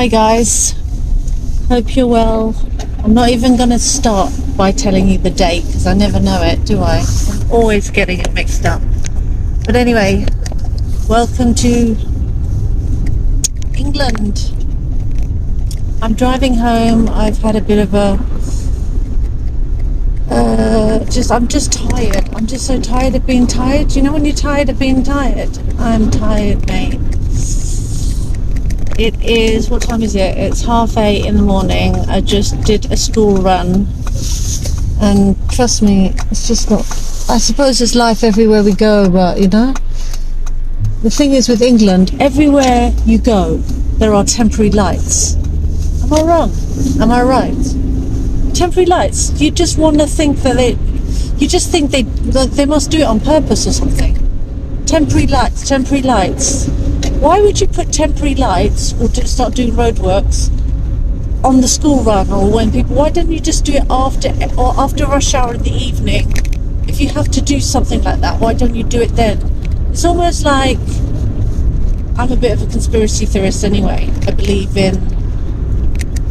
Hi guys, hope you're well. I'm not even going to start by telling you the date because I never know it, do I? I'm always getting it mixed up. But anyway, welcome to England. I'm driving home. I've had a bit of a I'm just tired. I'm just so tired of being tired. You know when you're tired of being tired? I'm tired, mate. It is, what time is it? It's 8:30 in the morning. I just did a school run. And trust me, it's just not, I suppose there's life everywhere we go, but you know? The thing is with England, everywhere you go, there are temporary lights. Am I wrong? Am I right? Temporary lights. You just want to think that they must do it on purpose or something. Temporary lights, temporary lights. Why would you put temporary lights or start doing roadworks on the school run or when people? Why don't you just do it after rush hour in the evening? If you have to do something like that, why don't you do it then? It's almost like, I'm a bit of a conspiracy theorist anyway. I believe in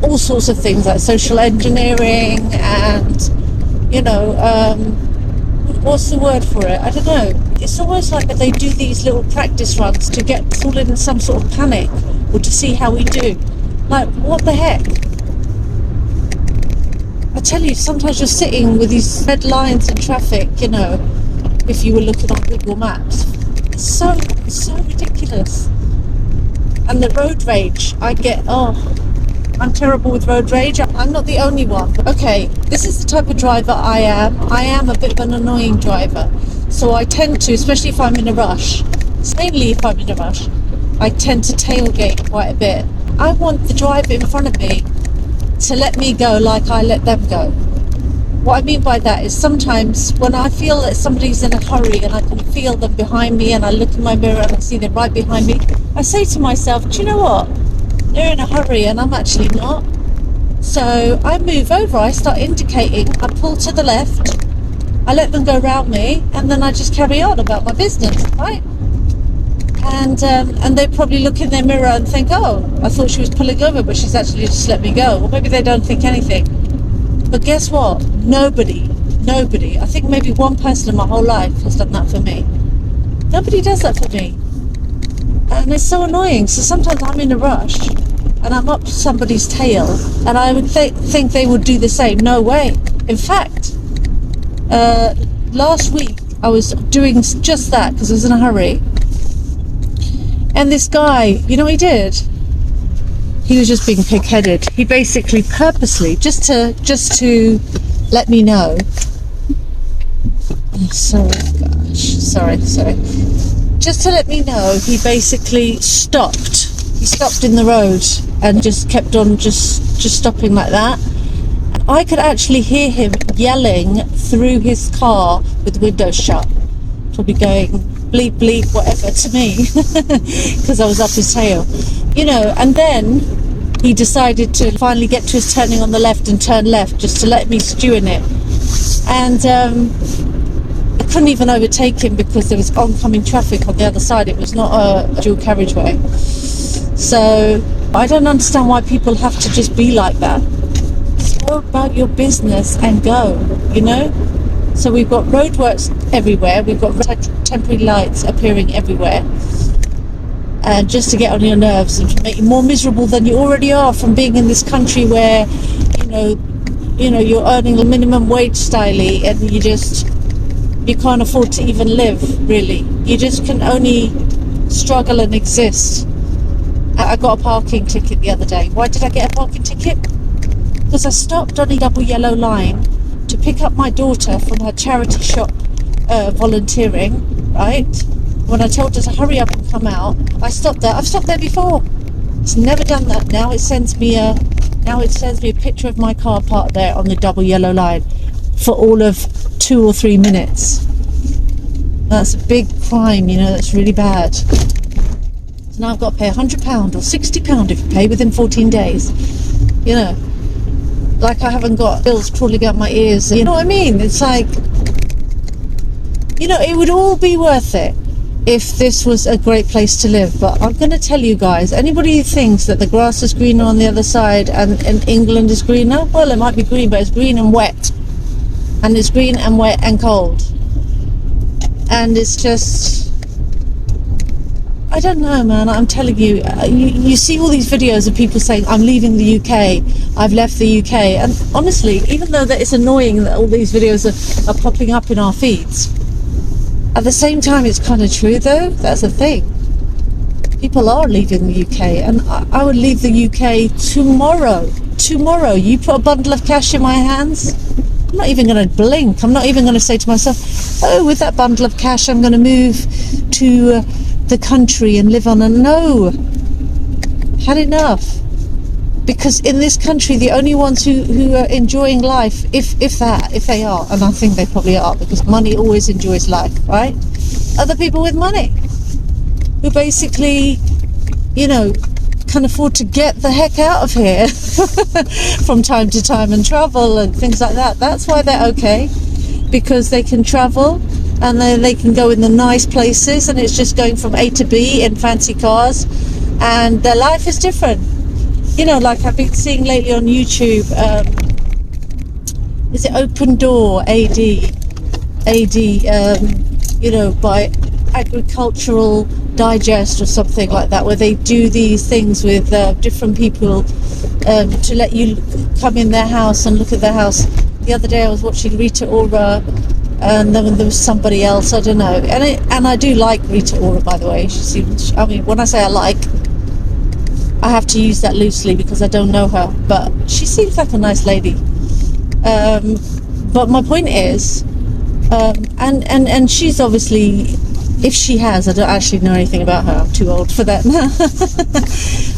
all sorts of things like social engineering and, what's the word for it? I don't know. It's almost like they do these little practice runs to get us all in some sort of panic or to see how we do. Like, what the heck? I tell you, sometimes you're sitting with these red lines in traffic, if you were looking on Google Maps. It's so ridiculous. And the road rage, I'm terrible with road rage. I'm not the only one. Okay, this is the type of driver I am. I am a bit of an annoying driver. So I tend to, especially if I'm in a rush, mainly if I'm in a rush, I tend to tailgate quite a bit. I want the driver in front of me to let me go like I let them go. What I mean by that is sometimes when I feel that somebody's in a hurry and I can feel them behind me and I look in my mirror and I see them right behind me, I say to myself, do you know what? They're in a hurry and I'm actually not. So I move over, I start indicating, I pull to the left, I let them go round me, and then I just carry on about my business, right? And they probably look in their mirror and think, oh, I thought she was pulling over, but she's actually just let me go. Or maybe they don't think anything. But guess what? Nobody, I think maybe one person in my whole life has done that for me. Nobody does that for me. And it's so annoying. So sometimes I'm in a rush and I'm up somebody's tail and I would think they would do the same. No way. In fact, last week I was doing just that because I was in a hurry. And this guy, you know what he did? He was just being pig-headed. He basically purposely, just to let me know. Oh, sorry. Just to let me know, he basically stopped. He stopped in the road and just kept on just stopping like that. And I could actually hear him yelling through his car with the windows shut, probably going bleep bleep whatever to me because I was up his tail, and then he decided to finally get to his turning on the left and turn left just to let me stew in it. And I couldn't even overtake him because there was oncoming traffic on the other side. It was not a dual carriageway. So I don't understand why people have to just be like that. Go about your business and go, So we've got roadworks everywhere. We've got temporary lights appearing everywhere. And just to get on your nerves and to make you more miserable than you already are from being in this country where, you're earning a minimum wage styley and you can't afford to even live, really. You just can only struggle and exist. I got a parking ticket the other day. Why did I get a parking ticket? Because I stopped on a double yellow line to pick up my daughter from her charity shop volunteering, right? When I told her to hurry up and come out, I stopped there. I've stopped there before. It's never done that. Now it sends me a picture of my car parked there on the double yellow line for all of 2 or 3 minutes. That's a big crime, that's really bad. So now I've got to pay £100 or £60 if you pay within 14 days. Like I haven't got bills crawling out my ears. You know what I mean? It's like, it would all be worth it if this was a great place to live. But I'm going to tell you guys, anybody who thinks that the grass is greener on the other side and England is greener, well, it might be green, but it's green and wet. And it's green and wet and cold. And it's just, I don't know, man. I'm telling you, you see all these videos of people saying, I'm leaving the UK, I've left the UK. And honestly, even though that it's annoying that all these videos are popping up in our feeds, at the same time, it's kind of true, though. That's the thing. People are leaving the UK, and I would leave the UK tomorrow. Tomorrow, you put a bundle of cash in my hands, I'm not even going to blink. I'm not even going to say to myself, oh, with that bundle of cash, I'm going to move to the country and live on a... No. Had enough. Because in this country, the only ones who are enjoying life, if they are, and I think they probably are, because money always enjoys life, right? Other people with money who basically, you know, can afford to get the heck out of here from time to time and travel and things like that. That's why they're okay, because they can travel and then they can go in the nice places, and it's just going from A to B in fancy cars, and their life is different. You know, like I've been seeing lately on YouTube, is it Open Door, AD, you know, by Agricultural Digest or something like that, where they do these things with different people to let you come in their house and look at their house. The other day I was watching Rita Ora, and then there was somebody else, I don't know. And I do like Rita Ora, by the way. She seems, I mean, when I say I like, I have to use that loosely because I don't know her, but she seems like a nice lady. But my point is, and she's obviously, if she has, I don't actually know anything about her, I'm too old for that now.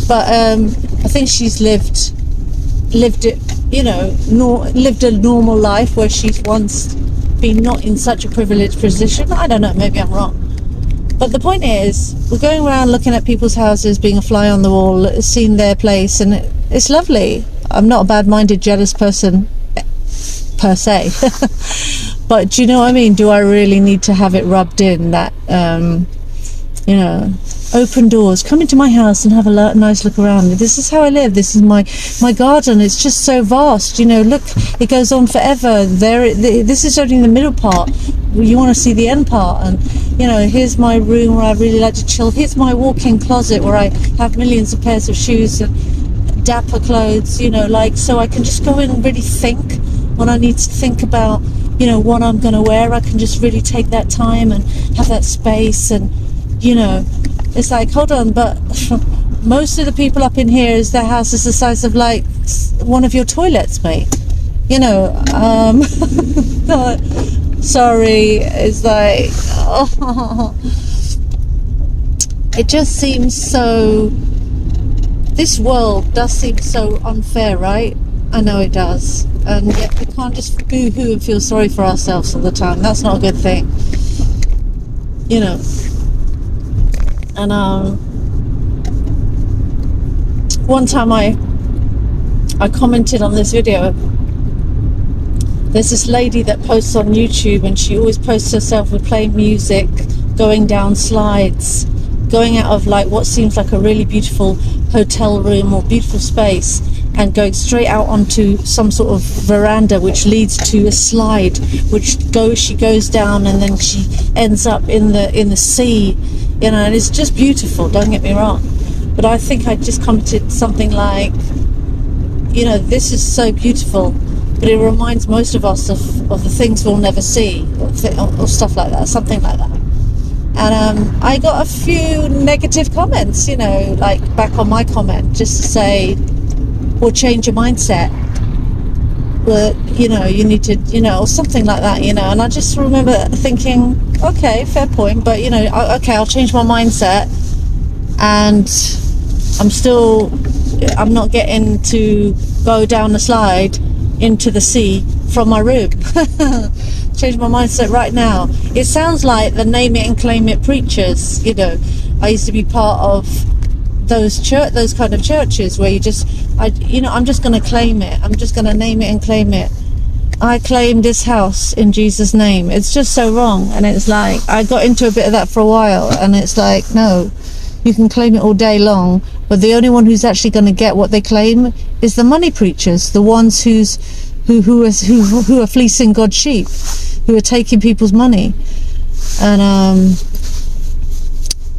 But I think she's lived it, you know, lived a normal life where she's once been not in such a privileged position. I don't know, maybe I'm wrong. But the point is, we're going around looking at people's houses, being a fly on the wall, seeing their place, and it's lovely. I'm not a bad-minded, jealous person, per se. But do you know what I mean? Do I really need to have it rubbed in that, you know, open doors, come into my house and have a nice look around. This is how I live. This is my garden. It's just so vast. You know, look, it goes on forever. This is only the middle part. You want to see the end part. And, you know, here's my room where I really like to chill. Here's my walk-in closet where I have millions of pairs of shoes and dapper clothes, you know, like, so I can just go in and really think when I need to think about, you know, what I'm going to wear. I can just really take that time and have that space. And, you know, it's like, hold on, but most of the people up in here, is their house is the size of like one of your toilets, mate. You know, sorry, it's like, oh, it just seems so, this world does seem so unfair, right? I know it does. And yet we can't just boo-hoo and feel sorry for ourselves all the time. That's not a good thing. You know. And one time I commented on this video. There's this lady that posts on YouTube, and she always posts herself with playing music, going down slides, going out of like what seems like a really beautiful hotel room or beautiful space, and going straight out onto some sort of veranda which leads to a slide she goes down, and then she ends up in the sea, you know. And it's just beautiful, don't get me wrong, but I think I just commented something like, you know, this is so beautiful, but it reminds most of us of the things we'll never see, or stuff like that, something like that. And I got a few negative comments, you know, like back on my comment, just to say, or change your mindset, well, you know, you need to, you know, or something like that, you know. And I just remember thinking, okay, fair point, but, you know, okay, I'll change my mindset, and I'm not getting to go down the slide into the sea from my room. Change my mindset right now. It sounds like the name it and claim it preachers, you know. I used to be part of those kind of churches where I'm just going to claim it. I'm just going to name it and claim it. I claim this house in Jesus' name. It's just so wrong. And it's like, I got into a bit of that for a while, and it's like, no, you can claim it all day long, but the only one who's actually going to get what they claim is the money preachers, the ones who are fleecing God's sheep, who are taking people's money. And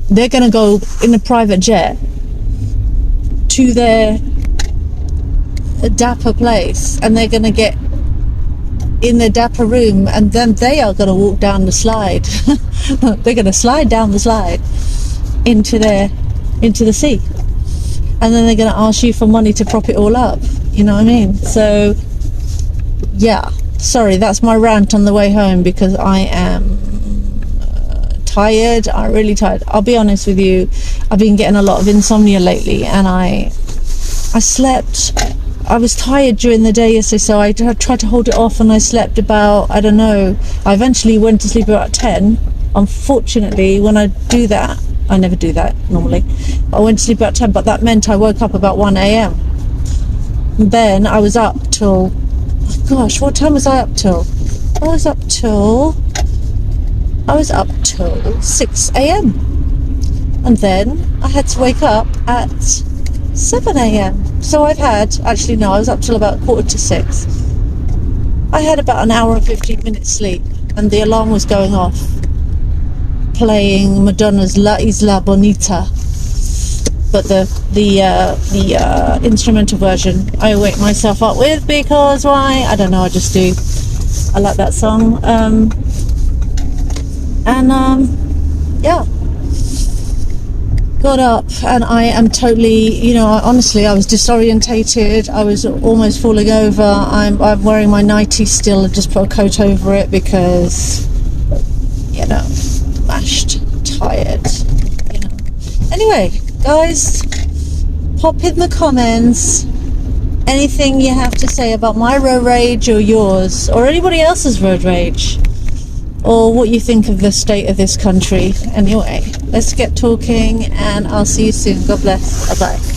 they're going to go in a private jet to their dapper place, and they're going to get in their dapper room, and then they are going to walk down the slide. They're going to slide down the slide into the sea, and then they're going to ask you for money to prop it all up. You know what I mean? So yeah, sorry, that's my rant on the way home, because I am tired. I'm really tired. I'll be honest with you, I've been getting a lot of insomnia lately, and I slept. I was tired during the day yesterday, so I tried to hold it off, and I slept about, I don't know, I eventually went to sleep about 10. Unfortunately, when I do that, I never do that normally, I went to sleep about 10, but that meant I woke up about 1 a.m. Then I was up till, gosh, what time was I up till? I was up till 6 a.m. and then I had to wake up at 7 a.m. So I've had, actually no, I was up till about 5:45. I had about an hour and 15 minutes sleep, and the alarm was going off, playing Madonna's La Isla Bonita, but the instrumental version I wake myself up with, because why? I don't know, I just do. I like that song. Yeah, got up, and I am totally, honestly, I was disorientated. I was almost falling over. I'm wearing my nightie still. I just put a coat over it because, mashed, tired, Anyway, guys, pop in the comments anything you have to say about my road rage, or yours, or anybody else's road rage, or what you think of the state of this country. Anyway, let's get talking, and I'll see you soon. God bless. Bye-bye.